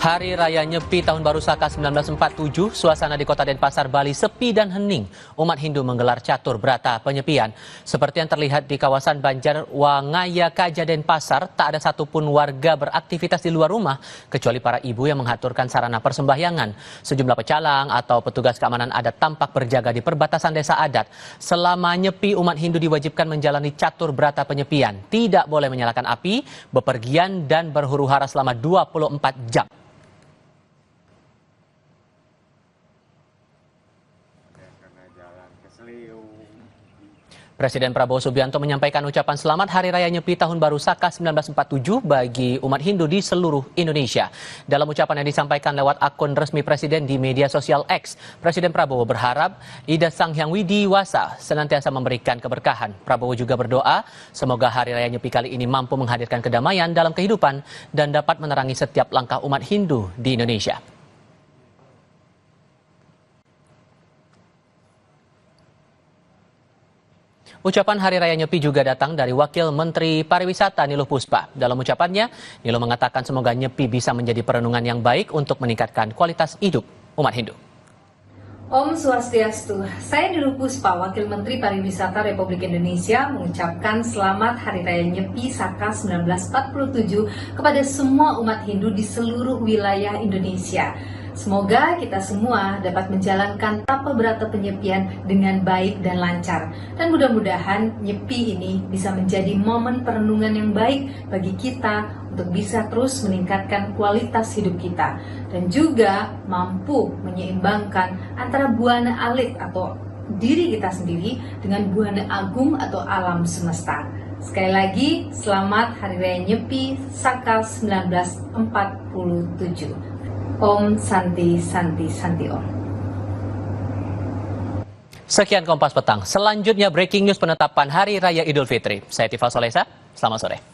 Hari Raya Nyepi Tahun Baru Saka 1947, suasana di Kota Denpasar, Bali sepi dan hening. Umat Hindu menggelar catur berata penyepian. Seperti yang terlihat di kawasan Banjar Wangaya Kaja Denpasar, tak ada satupun warga beraktivitas di luar rumah, kecuali para ibu yang mengaturkan sarana persembahyangan. Sejumlah pecalang atau petugas keamanan adat tampak berjaga di perbatasan desa adat. Selama Nyepi, umat Hindu diwajibkan menjalani catur berata penyepian. Tidak boleh menyalakan api, bepergian, dan berhuru-hara selama 24 jam. Presiden Prabowo Subianto menyampaikan ucapan selamat Hari Raya Nyepi Tahun Baru Saka 1947 bagi umat Hindu di seluruh Indonesia. Dalam ucapan yang disampaikan lewat akun resmi Presiden di media sosial X, Presiden Prabowo berharap Ida Sang Hyang Widi Wasa senantiasa memberikan keberkahan. Prabowo juga berdoa semoga Hari Raya Nyepi kali ini mampu menghadirkan kedamaian dalam kehidupan dan dapat menerangi setiap langkah umat Hindu di Indonesia. Ucapan Hari Raya Nyepi juga datang dari Wakil Menteri Pariwisata Niluh Puspa. Dalam ucapannya, Niluh mengatakan semoga Nyepi bisa menjadi perenungan yang baik untuk meningkatkan kualitas hidup umat Hindu. Om Swastiastu, saya Niluh Puspa, Wakil Menteri Pariwisata Republik Indonesia, mengucapkan selamat Hari Raya Nyepi Saka 1947 kepada semua umat Hindu di seluruh wilayah Indonesia. Semoga kita semua dapat menjalankan tapa berata penyepian dengan baik dan lancar. Dan mudah-mudahan Nyepi ini bisa menjadi momen perenungan yang baik bagi kita untuk bisa terus meningkatkan kualitas hidup kita. Dan juga mampu menyeimbangkan antara buana alit atau diri kita sendiri dengan buana agung atau alam semesta. Sekali lagi, selamat Hari Raya Nyepi Saka 1947. Om Santi Santi Santi Om. Sekian Kompas Petang. Selanjutnya breaking news penetapan Hari Raya Idul Fitri. Saya Tifa Solesa, selamat sore.